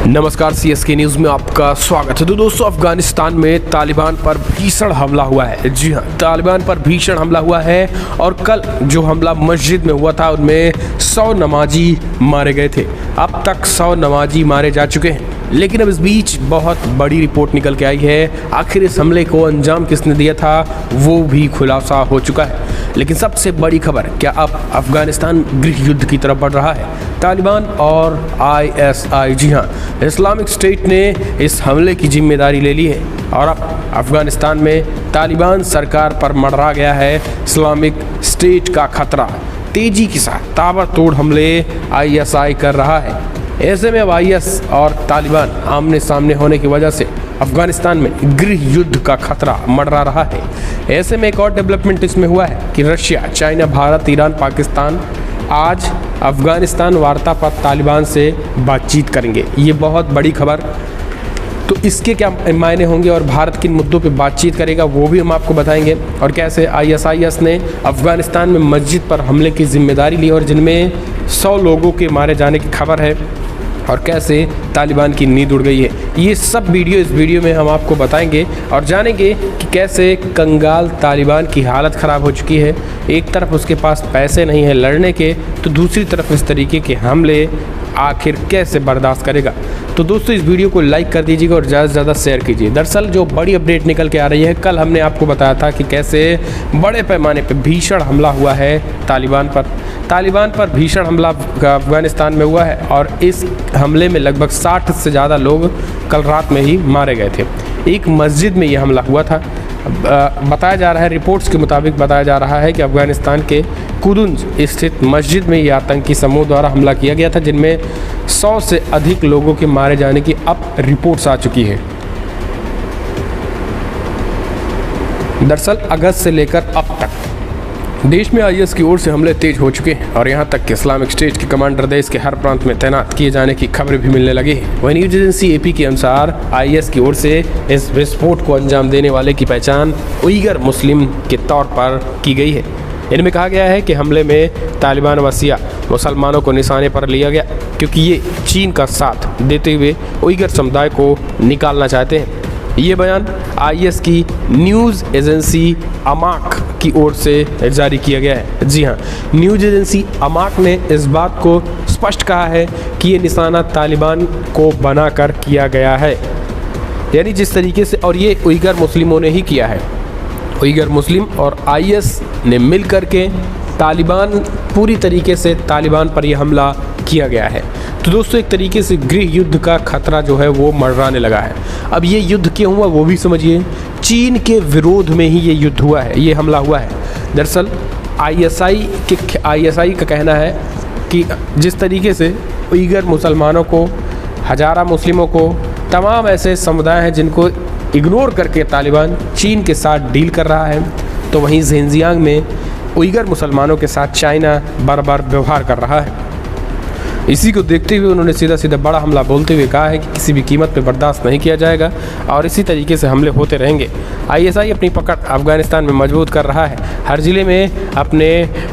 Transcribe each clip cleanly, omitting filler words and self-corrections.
नमस्कार, CSK news में आपका स्वागत है। तो दोस्तों, अफगानिस्तान में तालिबान पर भीषण हमला हुआ है। जी हाँ, तालिबान पर भीषण हमला हुआ है और कल जो हमला मस्जिद में हुआ था उनमें 100 नमाजी मारे गए थे। अब तक 100 नमाजी मारे जा चुके हैं, लेकिन अब इस बीच बहुत बड़ी रिपोर्ट निकल के आई है। आखिर इस हमले को अंजाम किसने दिया था वो भी खुलासा हो चुका है। लेकिन सबसे बड़ी खबर, क्या अब अफगानिस्तान गृह युद्ध की तरफ बढ़ रहा है? तालिबान और ISI, जी हाँ, इस्लामिक स्टेट ने इस हमले की जिम्मेदारी ले ली है और अब अफगानिस्तान में तालिबान सरकार पर मंडरा गया है इस्लामिक स्टेट का खतरा। तेजी के साथ ताबड़तोड़ हमले ISI कर रहा है। ऐसे में अब IS और तालिबान आमने सामने होने की वजह से अफगानिस्तान में गृह युद्ध का खतरा मंडरा रहा है। ऐसे में एक और डेवलपमेंट इसमें हुआ है कि Russia, China, Bharat, Iran, Pakistan आज अफगानिस्तान वार्ता पर तालिबान से बातचीत करेंगे। ये बहुत बड़ी खबर। तो इसके क्या मायने होंगे और भारत किन मुद्दों पे बातचीत करेगा वो भी हम आपको बताएंगे, और कैसे ISIS ने अफगानिस्तान में मस्जिद पर हमले की जिम्मेदारी ली और जिनमें 100 लोगों के मारे जाने की खबर है, और कैसे तालिबान की नींद उड़ गई है। ये सब वीडियो इस वीडियो में हम आपको बताएंगे और जानेंगे कि कैसे कंगाल तालिबान की हालत ख़राब हो चुकी है। एक तरफ उसके पास पैसे नहीं है लड़ने के, तो दूसरी तरफ इस तरीके के हमले आखिर कैसे बर्दाश्त करेगा। तो दोस्तों, इस वीडियो को लाइक कर दीजिएगा और ज़्यादा से ज़्यादा शेयर कीजिए। दरअसल जो बड़ी अपडेट निकल के आ रही है, कल हमने आपको बताया था कि कैसे बड़े पैमाने पर भीषण हमला हुआ है तालिबान पर भीषण हमला अफगानिस्तान में हुआ है और इस हमले में लगभग 60 से ज़्यादा लोग कल रात में ही मारे गए थे। एक मस्जिद में यह हमला हुआ था। बताया जा रहा है, रिपोर्ट्स के मुताबिक बताया जा रहा है कि अफगानिस्तान के कुदुंज स्थित मस्जिद में ये आतंकी समूह द्वारा हमला किया गया था, जिनमें 100 से अधिक लोगों के मारे जाने की अब रिपोर्ट्स आ चुकी है। दरअसल अगस्त से लेकर अब तक देश में IS की ओर से हमले तेज हो चुके हैं और यहाँ तक कि इस्लामिक स्टेट के कमांडर देश के हर प्रांत में तैनात किए जाने की खबरें भी मिलने लगी हैं। वहीं न्यूज एजेंसी AP के अनुसार IS की ओर से इस विस्फोट को अंजाम देने वाले की पहचान उइगर मुस्लिम के तौर पर की गई है। इनमें कहा गया है कि हमले में तालिबान व शिया मुसलमानों को निशाने पर लिया गया, क्योंकि ये चीन का साथ देते हुए उइगर समुदाय को निकालना चाहते हैं। ये बयान IS की न्यूज़ एजेंसी अमाक की ओर से जारी किया गया है। जी हाँ, न्यूज़ एजेंसी अमाक ने इस बात को स्पष्ट कहा है कि ये निशाना तालिबान को बनाकर किया गया है, यानी जिस तरीके से, और ये उइगर मुस्लिमों ने ही किया है। उइगर मुस्लिम और IS ने मिल कर के तालिबान, पूरी तरीके से तालिबान पर यह हमला किया गया है। तो दोस्तों, एक तरीके से गृह युद्ध का खतरा जो है वो मंडराने लगा है। अब ये युद्ध क्यों हुआ वो भी समझिए। चीन के विरोध में ही ये युद्ध हुआ है, ये हमला हुआ है। दरअसल ISI का कहना है कि जिस तरीके से उइगर मुसलमानों को, हजारा मुस्लिमों को, तमाम ऐसे समुदाय हैं जिनको इग्नोर करके तालिबान चीन के साथ डील कर रहा है, तो वहीं ज़िंजियांग में उइगर मुसलमानों के साथ चाइना बार-बार व्यवहार कर रहा है। इसी को देखते हुए उन्होंने सीधा सीधा बड़ा हमला बोलते हुए कहा है कि किसी भी कीमत पर बर्दाश्त नहीं किया जाएगा और इसी तरीके से हमले होते रहेंगे। ISI अपनी पकड़ अफगानिस्तान में मजबूत कर रहा है। हर ज़िले में अपने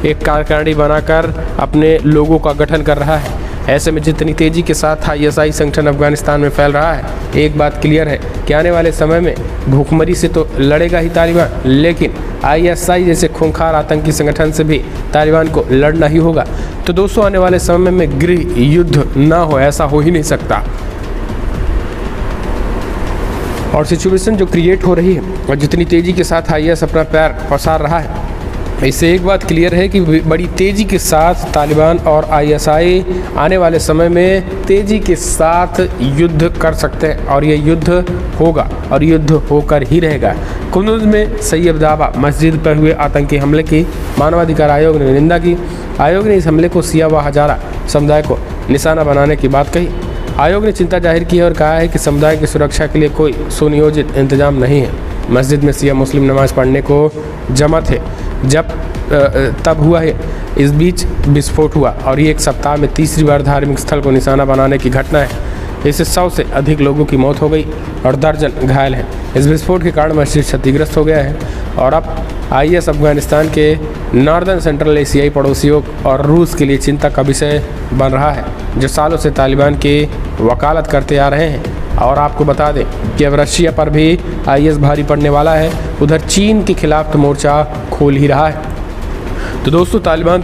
एक कार्यकारिणी बनाकर अपने लोगों का गठन कर रहा है। ऐसे में जितनी तेज़ी के साथ ISI संगठन अफगानिस्तान में फैल रहा है, एक बात क्लियर है कि आने वाले समय में भूखमरी से तो लड़ेगा ही तालिबान, लेकिन ISI जैसे खूंखार आतंकी संगठन से भी तालिबान को लड़ना ही होगा। तो दोस्तों, आने वाले समय में गृह युद्ध ना हो, ऐसा हो ही नहीं सकता। और सिचुएशन जो क्रिएट हो रही है और जितनी तेज़ी के साथ IS अपना पैर पसार रहा है, इससे एक बात क्लियर है कि बड़ी तेज़ी के साथ तालिबान और ISI आने वाले समय में तेज़ी के साथ युद्ध कर सकते हैं और ये युद्ध होगा और युद्ध होकर ही रहेगा। कुंदुज में सैयद दावा मस्जिद पर हुए आतंकी हमले की मानवाधिकार आयोग ने निंदा की। आयोग ने इस हमले को शिया व हजारा समुदाय को निशाना बनाने की बात कही। आयोग ने चिंता जाहिर की और कहा है कि समुदाय की सुरक्षा के लिए कोई सुनियोजित इंतजाम नहीं है। मस्जिद में शिया मुस्लिम नमाज पढ़ने को जमा थे जब तब हुआ है। इस बीच विस्फोट हुआ और ये एक सप्ताह में तीसरी बार धार्मिक स्थल को निशाना बनाने की घटना है। इससे 100 से अधिक लोगों की मौत हो गई और दर्जन घायल हैं। इस विस्फोट के कारण मस्जिद क्षतिग्रस्त हो गया है और अब IS अफगानिस्तान के नॉर्दर्न सेंट्रल एशियाई पड़ोसियों और रूस के लिए चिंता का विषय बन रहा है, जो सालों से तालिबान की वकालत करते आ रहे हैं। और आपको बता दें कि अब रशिया पर भी IS भारी पड़ने वाला है। उधर चीन के खिलाफ तो मोर्चा खोल ही रहा है। तो दोस्तों तालिबान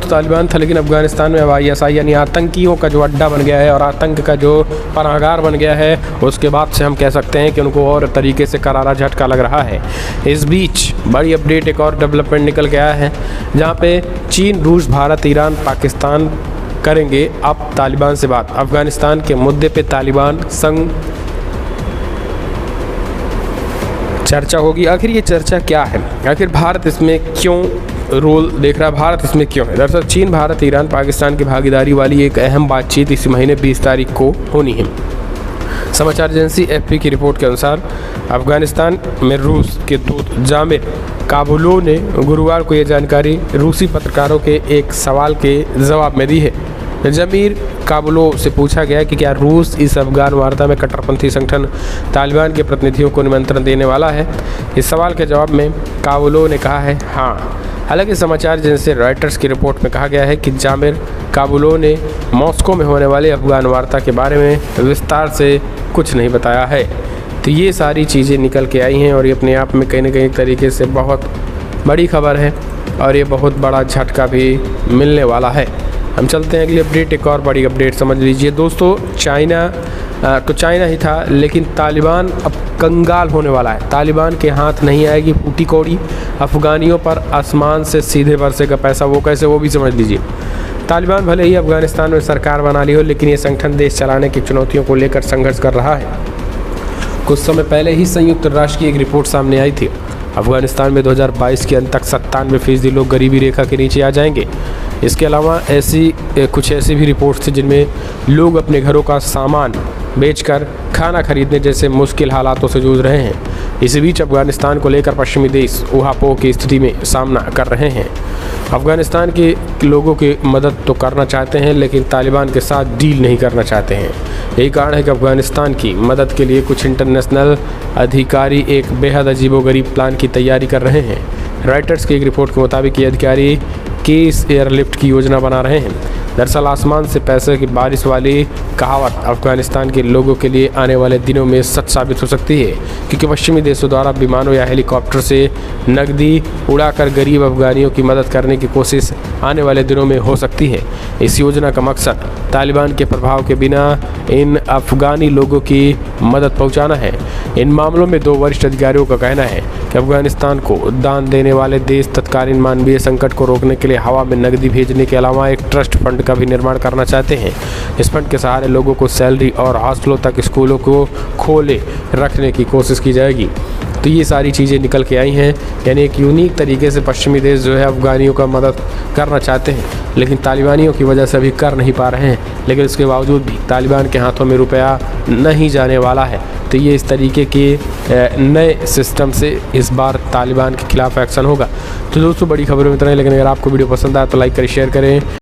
था, लेकिन अफगानिस्तान में अब ISI यानी आतंकियों का जो अड्डा बन गया है और आतंक का जो पनाहगार बन गया है, उसके बाद से हम कह सकते हैं कि उनको और तरीके से करारा झटका लग रहा है। इस बीच बड़ी अपडेट, एक और डेवलपमेंट निकल के आया है, जहाँ पे चीन, रूस, भारत, ईरान, पाकिस्तान करेंगे अब तालिबान से बात। अफगानिस्तान के मुद्दे पे तालिबान संग चर्चा होगी। आखिर ये चर्चा क्या है? आखिर भारत इसमें क्यों रोल देख रहा है? भारत इसमें क्यों है? दरअसल चीन, भारत, ईरान, पाकिस्तान की भागीदारी वाली एक अहम बातचीत इस महीने 20 तारीख को होनी है। समाचार एजेंसी AFP की रिपोर्ट के अनुसार अफगानिस्तान में रूस के दूत जामिर काबुलोव ने गुरुवार को यह जानकारी रूसी पत्रकारों के एक सवाल के जवाब में दी है। जामिर काबुलोव से पूछा गया कि क्या रूस इस अफगान वार्ता में कट्टरपंथी संगठन तालिबान के प्रतिनिधियों को निमंत्रण देने वाला है। इस सवाल के जवाब में काबुलोव ने कहा है हाँ। हालांकि समाचार एजेंसी रॉयटर्स की रिपोर्ट में कहा गया है कि जामिर काबुलोव ने मॉस्को में होने वाली अफगान वार्ता के बारे में विस्तार से कुछ नहीं बताया है। तो ये सारी चीज़ें निकल के आई हैं और ये अपने आप में कहीं ना कहीं एक तरीके से बहुत बड़ी खबर है और ये बहुत बड़ा झटका भी मिलने वाला है। हम चलते हैं अगली अपडेट, एक और बड़ी अपडेट समझ लीजिए दोस्तों। चाइना ही था, लेकिन तालिबान अब कंगाल होने वाला है। तालिबान के हाथ नहीं आएगी फूटी कौड़ी। अफगानियों पर आसमान से सीधे बरसेगा पैसा। वो कैसे, वो भी समझ लीजिए। तालिबान भले ही अफगानिस्तान में सरकार बना ली हो, लेकिन ये संगठन देश चलाने की चुनौतियों को लेकर संघर्ष कर रहा है। कुछ समय पहले ही संयुक्त राष्ट्र की एक रिपोर्ट सामने आई थी। अफगानिस्तान में 2022 के अंत तक 97% लोग गरीबी रेखा के नीचे आ जाएंगे। इसके अलावा कुछ ऐसी भी रिपोर्ट्स थी जिनमें लोग अपने घरों का सामान बेचकर खाना खरीदने जैसे मुश्किल हालातों से जूझ रहे हैं। इसी बीच अफगानिस्तान को लेकर पश्चिमी देश ऊहापोह की स्थिति में सामना कर रहे हैं। अफगानिस्तान के लोगों की मदद तो करना चाहते हैं, लेकिन तालिबान के साथ डील नहीं करना चाहते हैं। यही कारण है कि अफगानिस्तान की मदद के लिए कुछ इंटरनेशनल अधिकारी एक बेहद अजीबोगरीब प्लान की तैयारी कर रहे हैं। रॉयटर्स की एक रिपोर्ट के मुताबिक ये अधिकारी केस एयरलिफ्ट की योजना बना रहे हैं। दरअसल आसमान से पैसे की बारिश वाली कहावत अफगानिस्तान के लोगों के लिए आने वाले दिनों में सच साबित हो सकती है, क्योंकि पश्चिमी देशों द्वारा विमानों या हेलीकॉप्टर से नकदी उड़ाकर गरीब अफगानियों की मदद करने की कोशिश आने वाले दिनों में हो सकती है। इस योजना का मकसद तालिबान के प्रभाव के बिना इन अफगानी लोगों की मदद पहुंचाना है। इन मामलों में 2 वरिष्ठ अधिकारियों का कहना है कि अफगानिस्तान को दान देने वाले देश तत्कालीन मानवीय संकट को रोकने के लिए हवा में नकदी भेजने के अलावा एक ट्रस्ट फंड का भी निर्माण करना चाहते हैं। इस फंड के सहारे लोगों को सैलरी और हॉस्टलों तक स्कूलों को खोले रखने की कोशिश की जाएगी। तो ये सारी चीज़ें निकल के आई हैं, यानी एक यूनिक तरीके से पश्चिमी देश जो है अफगानियों का मदद करना चाहते हैं, लेकिन तालिबानियों की वजह से अभी कर नहीं पा रहे हैं। लेकिन इसके बावजूद भी तालिबान के हाथों में रुपया नहीं जाने वाला है। तो ये इस तरीके के नए सिस्टम से इस बार तालिबान के खिलाफ एक्शन होगा। तो दोस्तों बड़ी खबरों में इतना ही, लेकिन अगर आपको वीडियो पसंद आया तो लाइक करें, शेयर करें।